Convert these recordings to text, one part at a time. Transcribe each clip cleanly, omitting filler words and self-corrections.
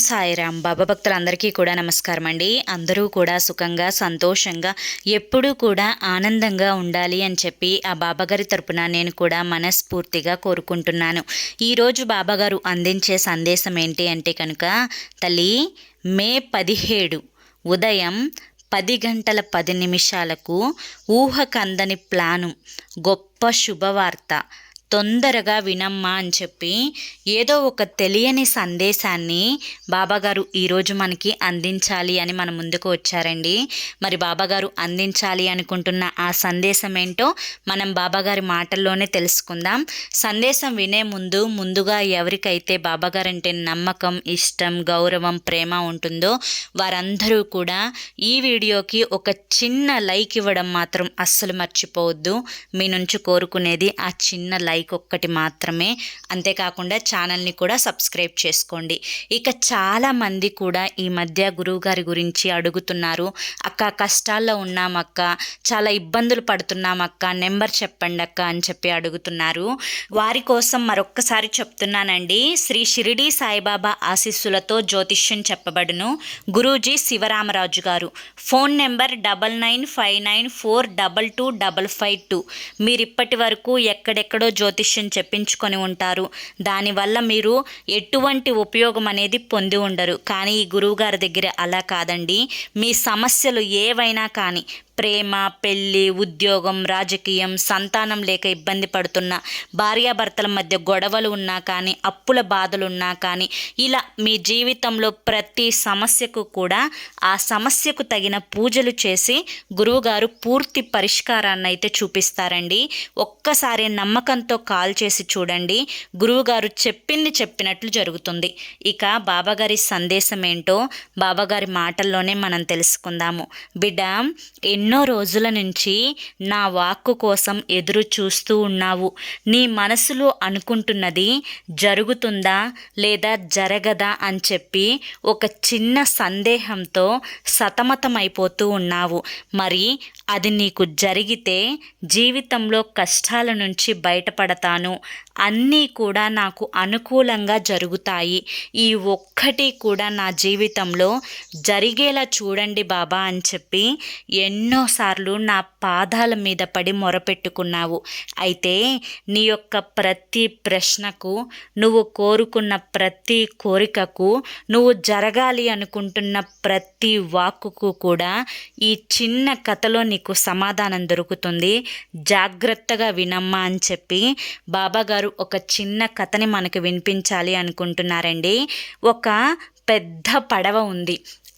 సాయిరామ్. బాబా భక్తులందరికీ కూడా నమస్కారం అండి. అందరూ కూడా సుఖంగా సంతోషంగా ఎప్పుడూ కూడా ఆనందంగా ఉండాలి అని చెప్పి ఆ బాబాగారి తరపున నేను కూడా మనస్ఫూర్తిగా కోరుకుంటున్నాను. ఈరోజు బాబాగారు అందించే సందేశం ఏంటి అంటే కనుక, తల్లి మే 17 ఉదయం 10 గంటల 10 నిమిషాలకు ఊహకందని ప్లాను, గొప్ప శుభవార్త, తొందరగా వినమ్మా అని చెప్పి ఏదో ఒక తెలియని సందేశాన్ని బాబాగారు ఈరోజు మనకి అందించాలి అని మన ముందుకు వచ్చారండి. మరి బాబాగారు అందించాలి అనుకుంటున్న ఆ సందేశం ఏంటో మనం బాబాగారి మాటల్లోనే తెలుసుకుందాం. సందేశం వినే ముందుగా ఎవరికైతే బాబాగారు అంటే నమ్మకం, ఇష్టం, గౌరవం, ప్రేమ ఉంటుందో వారందరూ కూడా ఈ వీడియోకి ఒక చిన్న లైక్ ఇవ్వడం మాత్రం అస్సలు మర్చిపోవద్దు. మీ నుంచి కోరుకునేది ఆ చిన్న లైక్ ఒక్కటి మాత్రమే. అంతేకాకుండా ఛానల్ని కూడా సబ్స్క్రైబ్ చేసుకోండి. ఇక చాలామంది కూడా ఈ మధ్య గురువుగారి గురించి అడుగుతున్నారు. అక్క కష్టాల్లో ఉన్నామక్క, చాలా ఇబ్బందులు పడుతున్నామక్క, నెంబర్ చెప్పండి అక్క అని చెప్పి అడుగుతున్నారు. వారి కోసం మరొక్కసారి చెప్తున్నానండి. శ్రీ షిరిడి సాయిబాబా ఆశీస్సులతో జ్యోతిష్యం చెప్పబడును. గురూజీ శివరామరాజు గారు. Phone number 9959422552. మీరు ఇప్పటి వరకు ఎక్కడెక్కడో జ్యోతిష్యం చెప్పించుకొని ఉంటారు. దానివల్ల మీరు ఎటువంటి ఉపయోగం అనేది పొంది ఉండరు. కానీ ఈ గురువుగారి దగ్గర అలా కాదండి. మీ సమస్యలు ఏవైనా కానీ, ప్రేమ, పెళ్ళి, ఉద్యోగం, రాజకీయం, సంతానం లేక ఇబ్బంది పడుతున్న, భార్యాభర్తల మధ్య గొడవలు ఉన్నా కానీ, అప్పుల బాధలు ఉన్నా కానీ, ఇలా మీ జీవితంలో ప్రతి సమస్యకు కూడా ఆ సమస్యకు తగిన పూజలు చేసి గురువుగారు పూర్తి పరిష్కారాన్ని అయితే చూపిస్తారండి. ఒక్కసారి నమ్మకంతో కాల్ చేసి చూడండి. గురువుగారు చెప్పింది చెప్పినట్లు జరుగుతుంది. ఇక బాబాగారి సందేశం ఏంటో బాబాగారి మాటల్లోనే మనం తెలుసుకుందాము. బిడ్డ, ఎన్నో రోజుల నుంచి నా వాక్కు కోసం ఎదురు చూస్తూ ఉన్నావు. నీ మనసులో అనుకుంటున్నది జరుగుతుందా లేదా జరగదా అని చెప్పి ఒక చిన్న సందేహంతో సతమతమైపోతూ ఉన్నావు. మరి అది నీకు జరిగితే జీవితంలో కష్టాల నుంచి బయటపడతాను, అన్నీ కూడా నాకు అనుకూలంగా జరుగుతాయి, ఈ ఒక్కటి కూడా నా జీవితంలో జరిగేలా చూడండి బాబా అని చెప్పి ఎన్నోసార్లు నా పాదాల మీద పడి మొరపెట్టుకున్నావు. అయితే నీ యొక్క ప్రతి ప్రశ్నకు, నువ్వు కోరుకున్న ప్రతి కోరికకు, నువ్వు జరగాలి అనుకుంటున్న ప్రతి వాక్కుకు కూడా ఈ చిన్న కథలో నీకు సమాధానం దొరుకుతుంది. జాగ్రత్తగా వినమ్మా అని చెప్పి బాబాగారు ఒక చిన్న కథని మనకు వినిపించాలి అనుకుంటున్నారండి. ఒక పెద్ద పడవ ఉంది.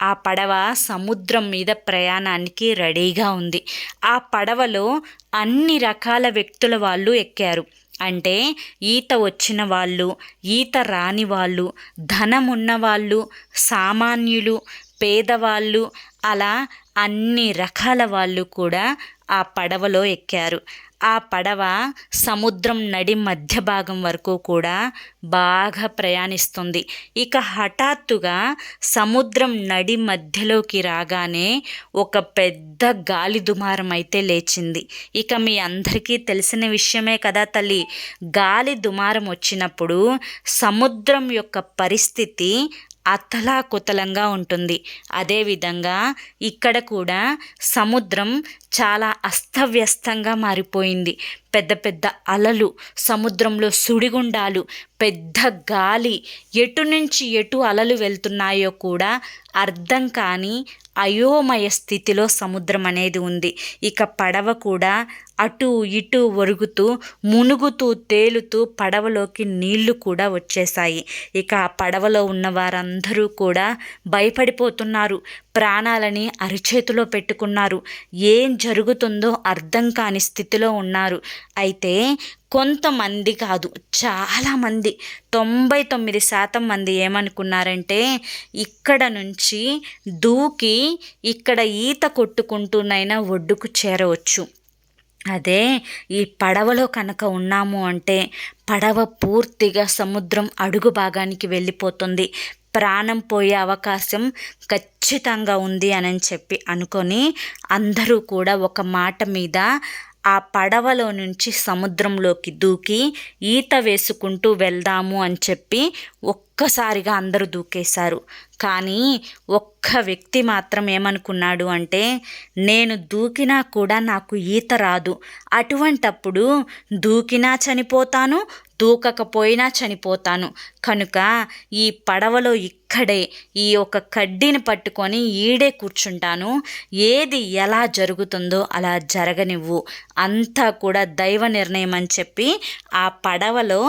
ఆ పడవ సముద్రం మీద ప్రయాణానికి రెడీగా ఉంది. ఆ పడవలో అన్ని రకాల వ్యక్తుల వాళ్ళు ఎక్కారు. అంటే ఈత వచ్చిన వాళ్ళు, ఈత రాని వాళ్ళు, ధనం ఉన్నవాళ్ళు, సామాన్యులు, పేదవాళ్ళు, అలా అన్ని రకాల వాళ్ళు కూడా ఆ పడవలో ఎక్కారు. ఆ పడవ సముద్రం నడి మధ్య భాగం వరకు కూడా బాగా ప్రయాణిస్తుంది. ఇక హఠాత్తుగా సముద్రం నడి మధ్యలోకి రాగానే ఒక పెద్ద గాలి దుమారం అయితే లేచింది. ఇక మీ అందరికీ తెలిసిన విషయమే కదా తల్లి, గాలి దుమారం వచ్చినప్పుడు సముద్రం యొక్క పరిస్థితి అతలాకుతలంగా ఉంటుంది. అదేవిధంగా ఇక్కడ కూడా సముద్రం చాలా అస్తవ్యస్తంగా మారిపోయింది. పెద్ద పెద్ద అలలు, సముద్రంలో సుడిగుండాలు, పెద్ద గాలి, ఎటు నుంచి ఎటు అలలు వెళ్తున్నాయో కూడా అర్థం కాని అయోమయ స్థితిలో సముద్రం అనేది ఉంది. ఇక పడవ కూడా అటు ఇటు ఒరుగుతూ, మునుగుతూ, తేలుతూ పడవలోకి నీళ్లు కూడా వచ్చేసాయి. ఇక ఆ పడవలో ఉన్న వారందరూ కూడా భయపడిపోతున్నారు. ప్రాణాలని అరిచేతిలో పెట్టుకున్నారు. ఏం జరుగుతుందో అర్థం కాని స్థితిలో ఉన్నారు. అయితే కొంతమంది కాదు, చాలామంది, 99% మంది ఏమనుకున్నారంటే ఇక్కడ నుంచి దూకి ఇక్కడ ఈత కొట్టుకుంటూనైనా ఒడ్డుకు చేరవచ్చు. అదే ఈ పడవలో కనుక ఉన్నాము అంటే పడవ పూర్తిగా సముద్రం అడుగు భాగానికి వెళ్ళిపోతుంది, ప్రాణం పోయే అవకాశం ఖచ్చితంగా ఉంది అని చెప్పి అనుకొని అందరూ కూడా ఒక మాట మీద ఆ పడవలో నుంచి సముద్రంలోకి దూకి ఈత వేసుకుంటూ వెళ్దాము అని చెప్పి ఒక్కసారిగా అందరూ దూకేశారు. కానీ ఒక్క వ్యక్తి మాత్రం ఏమనుకున్నాడు అంటే, నేను దూకినా కూడా నాకు ఈత రాదు, అటువంటప్పుడు దూకినా చనిపోతాను, దూకకపోయినా చనిపోతాను, కనుక ఈ పడవలో ఇక్కడే ఈ ఒక కడ్డీని పట్టుకొని ఈడే కూర్చుంటాను, ఏది ఎలా జరుగుతుందో అలా జరగనివ్వు, అంతా కూడా దైవ నిర్ణయం అని చెప్పి ఆ పడవలో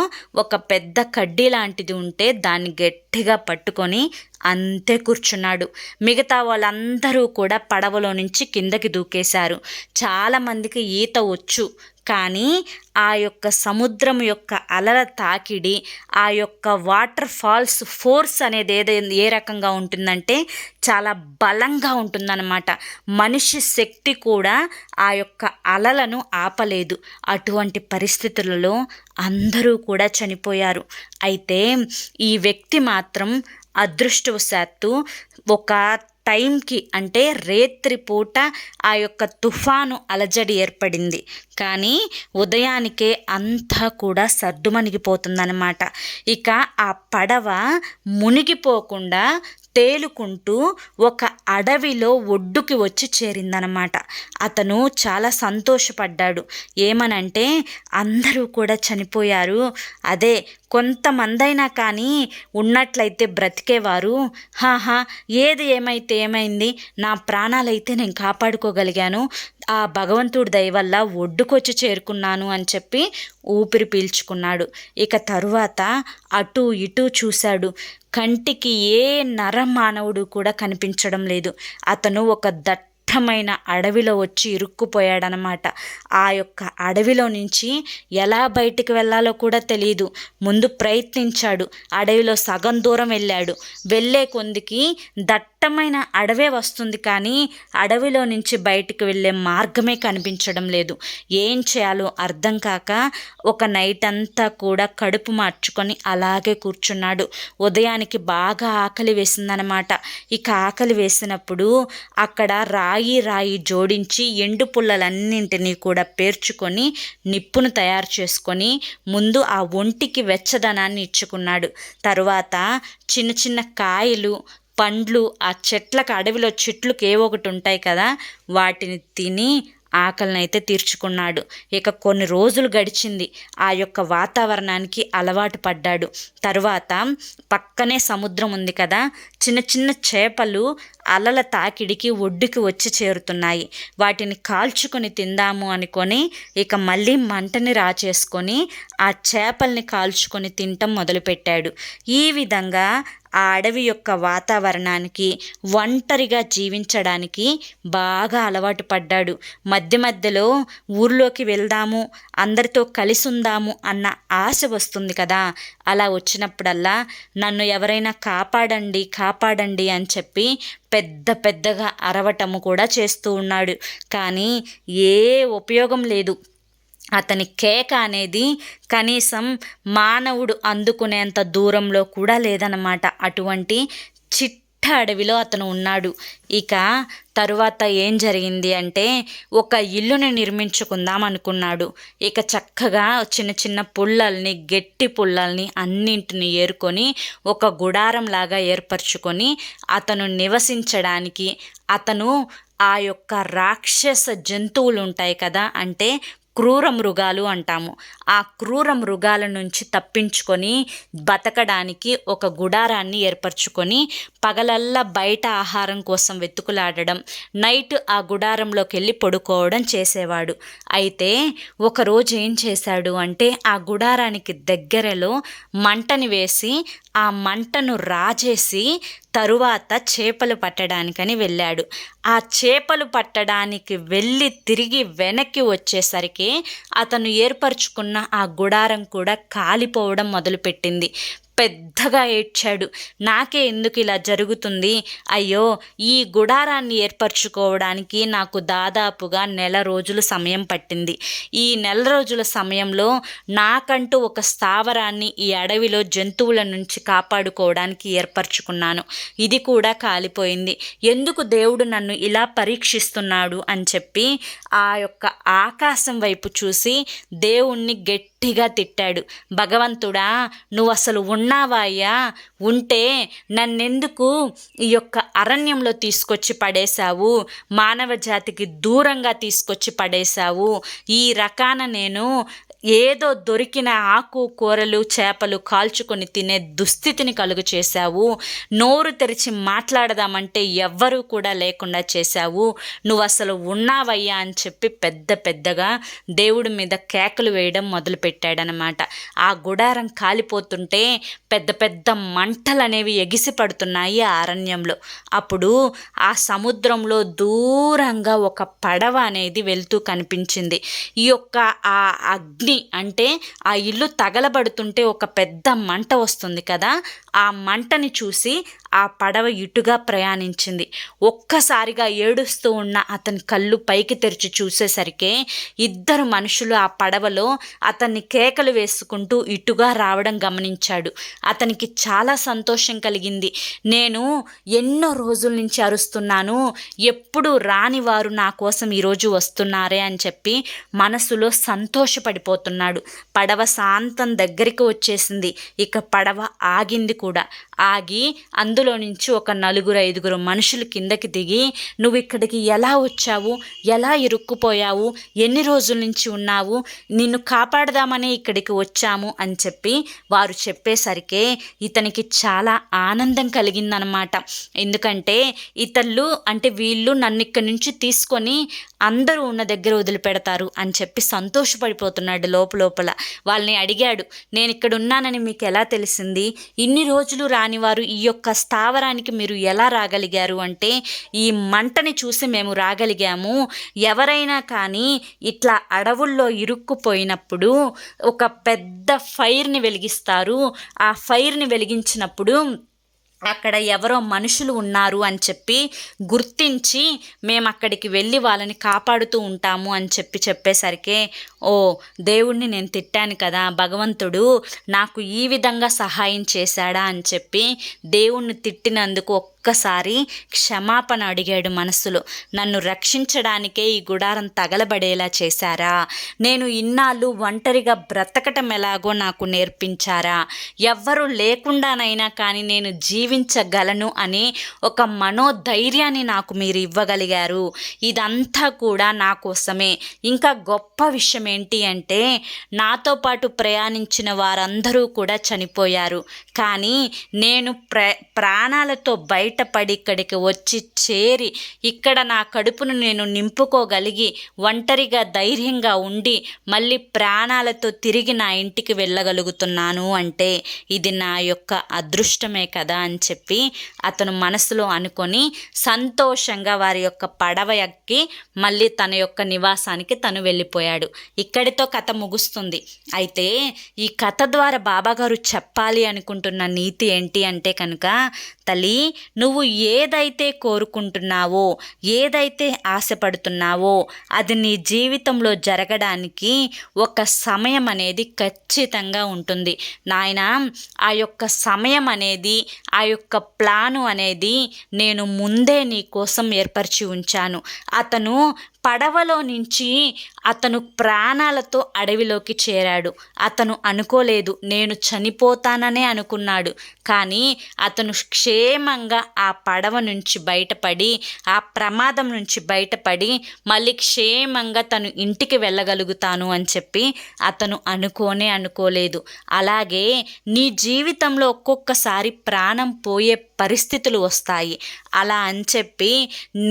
ఒక పెద్ద కడ్డీ లాంటిది ఉంటే దాన్ని గట్టిగా పట్టుకొని అంతే కూర్చున్నాడు. మిగతా వాళ్ళందరూ కూడా పడవలో నుంచి కిందకి దూకేశారు. చాలామందికి ఈత వచ్చు, కానీ ఆ యొక్క సముద్రం యొక్క అలల తాకిడి, ఆ యొక్క వాటర్ ఫాల్స్ ఫోర్స్ అనేది ఏ రకంగా ఉంటుందంటే చాలా బలంగా ఉంటుందన్నమాట. మనిషి శక్తి కూడా ఆ యొక్క అలలను ఆపలేదు. అటువంటి పరిస్థితులలో అందరూ కూడా చనిపోయారు. అయితే ఈ వ్యక్తి మాత్రం అదృష్టవశాత్తు ఒక టైంకి, అంటే రేత్రిపూట ఆ యొక్క తుఫాను అలజడి ఏర్పడింది, కానీ ఉదయానికే అంతా కూడా సర్దుమణిగిపోతుందన్నమాట. ఇక ఆ పడవ మునిగిపోకుండా తేలుకుంటూ ఒక అడవిలో ఒడ్డుకి వచ్చి చేరిందనమాట. అతను చాలా సంతోషపడ్డాడు. ఏమనంటే అందరూ కూడా చనిపోయారు, అదే కొంతమందైనా కానీ ఉన్నట్లయితే బ్రతికేవారు, హాహా ఏది ఏమైతే ఏమైంది, నా ప్రాణాలైతే నేను కాపాడుకోగలిగాను, ఆ భగవంతుడి దయ వల్ల ఒడ్డుకొచ్చి చేరుకున్నాను అని చెప్పి ఊపిరి పీల్చుకున్నాడు. ఇక తరువాత అటు ఇటు చూశాడు. కంటికి ఏ నరమానవుడు కూడా కనిపించడం లేదు. అతను ఒక దట్టమైన అడవిలో వచ్చి ఇరుక్కుపోయాడనమాట. ఆ యొక్క అడవిలో నుంచి ఎలా బయటికి వెళ్ళాలో కూడా తెలియదు. ముందు ప్రయత్నించాడు, అడవిలో సగం దూరం వెళ్ళాడు. వెళ్ళే కొందికి దట్టమైన అడవే వస్తుంది, కానీ అడవిలో నుంచి బయటికి వెళ్ళే మార్గమే కనిపించడం లేదు. ఏం చేయాలో అర్థం కాక ఒక నైట్ అంతా కూడా కడుపు మార్చుకొని అలాగే కూర్చున్నాడు. ఉదయానికి బాగా ఆకలి వేసిందనమాట. ఇక ఆకలి వేసినప్పుడు అక్కడ రాయి జోడించి ఎండు పుల్లలన్నింటినీ కూడా పేర్చుకొని నిప్పును తయారు చేసుకొని ముందు ఆ ఒంటికి వెచ్చదనాన్ని ఇచ్చుకున్నాడు. తరువాత చిన్న చిన్న కాయలు, పండ్లు, ఆ చెట్లకు, అడవిలో చెట్లకు ఏవో ఒకటి ఉంటాయి కదా, వాటిని తిని ఆకలినైతే తీర్చుకున్నాడు. ఇక కొన్ని రోజులు గడిచింది. ఆ యొక్క వాతావరణానికి అలవాటు పడ్డాడు. తరువాత పక్కనే సముద్రం ఉంది కదా, చిన్న చిన్న చేపలు అలల తాకిడికి ఒడ్డుకి వచ్చి చేరుతున్నాయి. వాటిని కాల్చుకొని తిందాము అనుకొని ఇక మళ్ళీ మంటని రాచేసుకొని ఆ చేపల్ని కాల్చుకొని తినటం మొదలుపెట్టాడు. ఈ విధంగా ఆ అడవి యొక్క వాతావరణానికి, ఒంటరిగా జీవించడానికి బాగా అలవాటు పడ్డాడు. మధ్య మధ్యలో ఊర్లోకి వెళ్దాము, అందరితో కలిసి ఉందాము అన్న ఆశ వస్తుంది కదా, అలా వచ్చినప్పుడల్లా నన్ను ఎవరైనా కాపాడండి అని చెప్పి పెద్దగా అరవటము కూడా చేస్తూ ఉన్నాడు. కానీ ఏ ఉపయోగం లేదు. అతని కేక అనేది కనీసం మానవుడు అందుకునేంత దూరంలో కూడా లేదన్నమాట. అటువంటి చిట్ట అడవిలో అతను ఉన్నాడు. ఇక తరువాత ఏం జరిగింది అంటే, ఒక ఇల్లుని నిర్మించుకుందాం అనుకున్నాడు. ఇక చక్కగా చిన్న చిన్న పుల్లల్ని, గట్టి పుల్లల్ని అన్నింటిని ఏరుకొని ఒక గుడారం లాగా ఏర్పరచుకొని అతను నివసించడానికి, అతను ఆ యొక్క రాక్షస జంతువులు ఉంటాయి కదా, అంటే క్రూర మృగాలు అంటాము, ఆ క్రూర మృగాల నుంచి తప్పించుకొని బతకడానికి ఒక గుడారాన్ని ఏర్పరచుకొని పగలల్లా బయట ఆహారం కోసం వెతుకులాడడం, నైట్ ఆ గుడారంలోకి వెళ్ళి పడుకోవడం చేసేవాడు. అయితే ఒకరోజు ఏం చేశాడు అంటే, ఆ గుడారానికి దగ్గరలో మంటని వేసి ఆ మంటను రాజేసి తరువాత చేపలు పట్టడానికని వెళ్ళాడు. ఆ చేపలు పట్టడానికి వెళ్ళి తిరిగి వెనక్కి వచ్చేసరికి అతను ఏర్పరచుకున్న ఆ గుడారం కూడా కాలిపోవడం మొదలుపెట్టింది. పెద్దగా ఏడ్చాడు. నాకే ఎందుకు ఇలా జరుగుతుంది, అయ్యో ఈ గుడారాన్ని ఏర్పరచుకోవడానికి నాకు దాదాపుగా నెల రోజులు సమయం పట్టింది. ఈ నెల రోజుల సమయంలో నాకంటూ ఒక స్థావరాన్ని ఈ అడవిలో జంతువుల నుంచి కాపాడుకోవడానికి ఏర్పరచుకున్నాను. ఇది కూడా కాలిపోయింది. ఎందుకు దేవుడు నన్ను ఇలా పరీక్షిస్తున్నాడు అని చెప్పి ఆ యొక్క ఆకాశం వైపు చూసి దేవుణ్ణి గట్టిగా తిట్టాడు. భగవంతుడా, నువ్వు అసలు ఉన్నావా అయ్యా? ఉంటే నన్నెందుకు ఈ యొక్క అరణ్యంలో తీసుకొచ్చి పడేశావు? మానవ జాతికి దూరంగా తీసుకొచ్చి పడేశావు. ఈ రకాన నేను ఏదో దొరికిన ఆకు కూరలు చేపలు కాల్చుకొని తినే దుస్థితిని కలుగు చేశావు. నోరు తెరిచి మాట్లాడదామంటే ఎవ్వరూ కూడా లేకుండా చేశావు. నువ్వు అసలు ఉన్నావయ్యా అని చెప్పి పెద్దగా దేవుడి మీద కేకలు వేయడం మొదలుపెట్టాడనమాట. ఆ గుడారం కాలిపోతుంటే పెద్ద మంటలు అనేవి ఎగిసి పడుతున్నాయి ఆ అరణ్యంలో. అప్పుడు ఆ సముద్రంలో దూరంగా ఒక పడవ అనేది వెళ్తూ కనిపించింది. ఈ యొక్క ఆ అగ్ని అంటే ఆ ఇల్లు తగలబడుతుంటే ఒక పెద్ద మంట వస్తుంది కదా, ఆ మంటని చూసి ఆ పడవ ఇటుగా ప్రయాణించింది. ఒక్కసారిగా ఏడుస్తూ ఉన్న అతని కళ్ళు పైకి తెరిచి చూసేసరికి ఇద్దరు మనుషులు ఆ పడవలో అతన్ని కేకలు వేసుకుంటూ ఇటుగా రావడం గమనించాడు. అతనికి చాలా సంతోషం కలిగింది. నేను ఎన్నో రోజుల నుంచి అరుస్తున్నాను, ఎప్పుడు రాని వారు నా కోసం ఈరోజు వస్తున్నారే అని చెప్పి మనసులో సంతోషపడిపోతున్నాడు. పడవ శాంతం దగ్గరికి వచ్చేసింది. ఇక పడవ ఆగింది కూడా. ఆగి అందులో నుంచి ఒక 4-5 మనుషులు కిందకి దిగి, నువ్వు ఇక్కడికి ఎలా వచ్చావు, ఎలా ఇరుక్కుపోయావు, ఎన్ని రోజుల నుంచి ఉన్నావు, నిన్ను కాపాడదామనే ఇక్కడికి వచ్చాము అని చెప్పి వారు చెప్పేసరికి ఇతనికి చాలా ఆనందం కలిగిందనమాట. ఎందుకంటే వీళ్ళు నన్ను ఇక్కడి నుంచి తీసుకొని అందరూ ఉన్న దగ్గర వదిలిపెడతారు అని చెప్పి సంతోషపడిపోతున్నాడు లోపల. వాళ్ళని అడిగాడు, నేను ఇక్కడ ఉన్నానని మీకు ఎలా తెలిసింది? ఇన్ని రోజులు రానివారు ఈ యొక్క స్థావరానికి మీరు ఎలా రాగలిగారు అంటే, ఈ మంటని చూసి మేము రాగలిగాము. ఎవరైనా కానీ ఇట్లా అడవుల్లో ఇరుక్కుపోయినప్పుడు ఒక పెద్ద ఫైర్ని వెలిగిస్తారు. ఆ ఫైర్ని వెలిగించినప్పుడు అక్కడ ఎవరో మనుషులు ఉన్నారు అని చెప్పి గుర్తించి మేము అక్కడికి వెళ్ళి వాళ్ళని కాపాడుతూ ఉంటాము అని చెప్పేసరికి, ఓ దేవుణ్ణి నేను తిట్టాను కదా, భగవంతుడు నాకు ఈ విధంగా సహాయం చేశాడా అని చెప్పి దేవుణ్ణి తిట్టినందుకు ఒక్కసారి క్షమాపణ అడిగాడు మనసులో. నన్ను రక్షించడానికే ఈ గుడారం తగలబడేలా చేశారా? నేను ఇన్నాళ్ళు ఒంటరిగా బ్రతకటం ఎలాగో నాకు నేర్పించారా? ఎవ్వరూ లేకుండానైనా కానీ నేను జీవించగలను అనే ఒక మనోధైర్యాన్ని నాకు మీరు ఇవ్వగలిగారు. ఇదంతా కూడా నా కోసమే. ఇంకా గొప్ప విషయం ఏంటి అంటే, నాతో పాటు ప్రయాణించిన వారందరూ కూడా చనిపోయారు. కానీ నేను ప్రాణాలతో బయటపడి ఇక్కడికి వచ్చి చేరి ఇక్కడ నా కడుపును నేను నింపుకోగలిగి ఒంటరిగా ధైర్యంగా ఉండి మళ్ళీ ప్రాణాలతో తిరిగి నా ఇంటికి వెళ్ళగలుగుతున్నాను అంటే ఇది నా యొక్క అదృష్టమే కదా అని చెప్పి అతను మనసులో అనుకొని సంతోషంగా వారి యొక్క పడవ ఎక్కి మళ్ళీ తన యొక్క నివాసానికి తను వెళ్ళిపోయాడు. ఇక్కడితో కథ ముగుస్తుంది. అయితే ఈ కథ ద్వారా బాబాగారు చెప్పాలి అనుకుంటున్న నీతి ఏంటి అంటే కనుక, తల్లి, నువ్వు ఏదైతే కోరుకుంటున్నావో, ఏదైతే ఆశపడుతున్నావో అది నీ జీవితంలో జరగడానికి ఒక సమయం అనేది ఖచ్చితంగా ఉంటుంది నాయనా. ఆ యొక్క సమయం అనేది, ఆ యొక్క ప్లాను అనేది నేను ముందే నీ కోసం ఏర్పరిచి ఉంచాను. అతను పడవలో నుంచి అతను ప్రాణాలతో అడవిలోకి చేరాడు. అతను అనుకోలేదు, నేను చనిపోతాననే అనుకున్నాడు. కానీ అతను క్షేమంగా ఆ పడవ నుంచి బయటపడి, ఆ ప్రమాదం నుంచి బయటపడి మళ్ళీ క్షేమంగా తను ఇంటికి వెళ్ళగలుగుతాను అని చెప్పి అతను అనుకోలేదు. అలాగే నీ జీవితంలో ఒక్కొక్కసారి ప్రాణం పోయే పరిస్థితులు వస్తాయి. అలా అని చెప్పి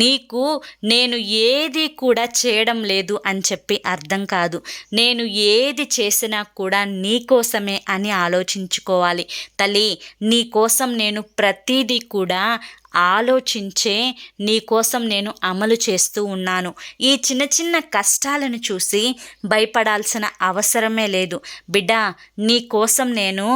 నీకు నేను ఏది కూడా చేయడం లేదు అని చెప్పి అర్థం కాదు. నేను ఏది చేసినా కూడా నీ కోసమే అని ఆలోచించుకోవాలి. తల్లి, నీ కోసం నేను ప్రతిదీ కూడా ఆలోచించే నీ కోసం నేను అమలు చేస్తూ ఉన్నాను. ఈ చిన్న చిన్న కష్టాలను చూసి భయపడాల్సిన అవసరమే లేదు బిడ్డ. నీ కోసం నేను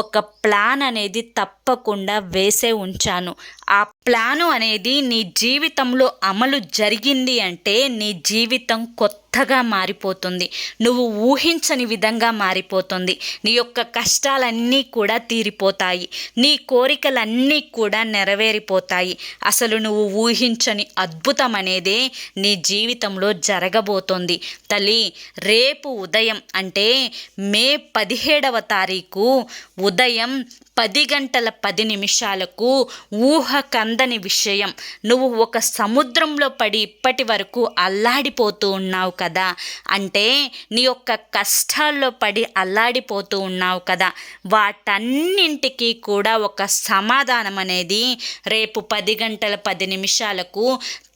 ఒక ప్లాన్ అనేది తప్పకుండా వేసే ఉంచాను. ఆ ప్లాను అనేది నీ జీవితంలో అమలు జరిగింది అంటే నీ జీవితం కొత్తగా మారిపోతుంది. నువ్వు ఊహించని విధంగా మారిపోతుంది. నీ యొక్క కష్టాలన్నీ కూడా తీరిపోతాయి. నీ కోరికలన్నీ కూడా నెరవేరిపోతాయి. అసలు నువ్వు ఊహించని అద్భుతం అనేదే నీ జీవితంలో జరగబోతోంది తల్లి. రేపు ఉదయం అంటే మే 17వ తారీఖు ఉదయం 10:10 ఊహ కందని విషయం. నువ్వు ఒక సముద్రంలో పడి ఇప్పటి వరకు అల్లాడిపోతూ ఉన్నావు కదా, అంటే నీ యొక్క కష్టాల్లో పడి అల్లాడిపోతూ ఉన్నావు కదా, వాటన్నింటికీ కూడా ఒక సమాధానం అనేది రేపు 10:10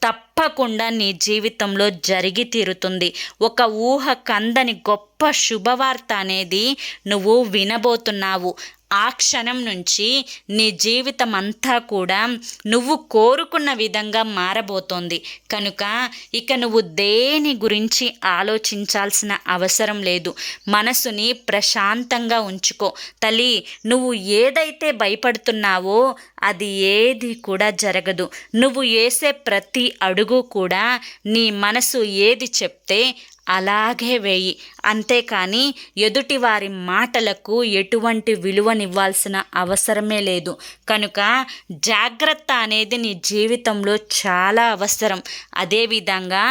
తప్పకుండా నీ జీవితంలో జరిగి తీరుతుంది. ఒక ఊహ కందని గొప్ప శుభవార్త అనేది నువ్వు వినబోతున్నావు. ఆ క్షణం నుంచి నీ జీవితం అంతా కూడా నువ్వు కోరుకున్న విధంగా మారబోతోంది. కనుక ఇక నువ్వు దేని గురించి ఆలోచించాల్సిన అవసరం లేదు. మనసుని ప్రశాంతంగా ఉంచుకో తల్లి. నువ్వు ఏదైతే భయపడుతున్నావో అది ఏది కూడా జరగదు. నువ్వు వేసే ప్రతి అడుగు కూడా నీ మనసు ఏది చెప్తే అలాగే వేయి. అంతేకాని ఎదుటివారి మాటలకు ఎటువంటి విలువనివ్వాల్సిన అవసరమే లేదు. కనుక జాగ్రత్త అనేది నీ జీవితంలో చాలా అవసరం. అదేవిధంగా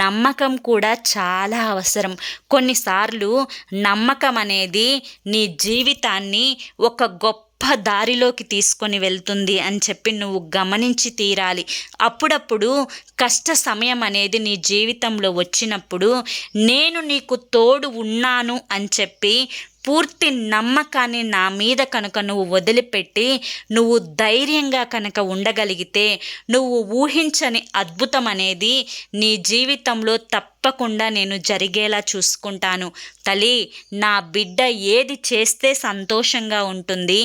నమ్మకం కూడా చాలా అవసరం. కొన్నిసార్లు నమ్మకం అనేది నీ జీవితాన్ని ఒక గొప్ప దారిలోకి తీసుకొని వెళ్తుంది అని చెప్పి నువ్వు గమనించి తీరాలి. అప్పుడప్పుడు కష్ట సమయం అనేది నీ జీవితంలో వచ్చినప్పుడు నేను నీకు తోడు ఉన్నాను అని చెప్పి పూర్తి నమ్మకాన్ని నా మీద కనుక నువ్వు వదిలిపెట్టి నువ్వు ధైర్యంగా కనుక ఉండగలిగితే నువ్వు ఊహించని అద్భుతం అనేది నీ జీవితంలో తప్పకుండా నేను జరిగేలా చూసుకుంటాను తల్లి. నా బిడ్డ ఏది చేస్తే సంతోషంగా ఉంటుంది,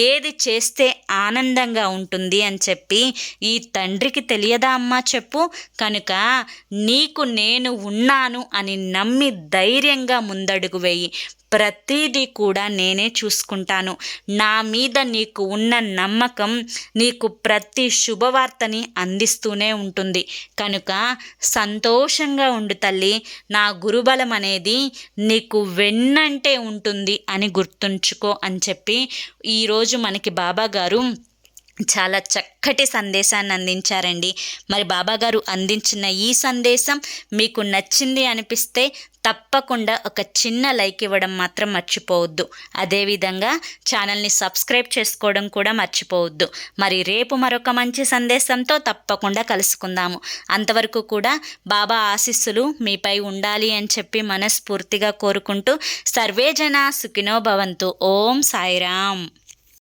ఏది చేస్తే ఆనందంగా ఉంటుంది అని చెప్పి ఈ తండ్రికి తెలియదా అమ్మా చెప్పు. కనుక నీకు నేను ఉన్నాను అని నమ్మి ధైర్యంగా ముందడుగు వేయి. ప్రతిదీ కూడా నేనే చూసుకుంటాను. నా మీద నీకు ఉన్న నమ్మకం నీకు ప్రతి శుభవార్తని అందిస్తూనే ఉంటుంది. కనుక సంతోషంగా ఉండు తల్లి. నా గురుబలం అనేది నీకు వెన్నంటే ఉంటుంది అని గుర్తుంచుకో అని చెప్పి ఈరోజు మనకి బాబాగారు చాలా చక్కటి సందేశాన్ని అందించారండి. మరి బాబాగారు అందించిన ఈ సందేశం మీకు నచ్చింది అనిపిస్తే తప్పకుండా ఒక చిన్న లైక్ ఇవ్వడం మాత్రం మర్చిపోవద్దు. అదేవిధంగా ఛానల్ని సబ్స్క్రైబ్ చేసుకోవడం కూడా మర్చిపోవద్దు. మరి రేపు మరొక మంచి సందేశంతో తప్పకుండా కలుసుకుందాము. అంతవరకు కూడా బాబా ఆశీస్సులు మీపై ఉండాలి అని చెప్పి మనస్ఫూర్తిగా కోరుకుంటూ సర్వే జనా సుఖినో భవంతు. ఓం సాయిరామ్.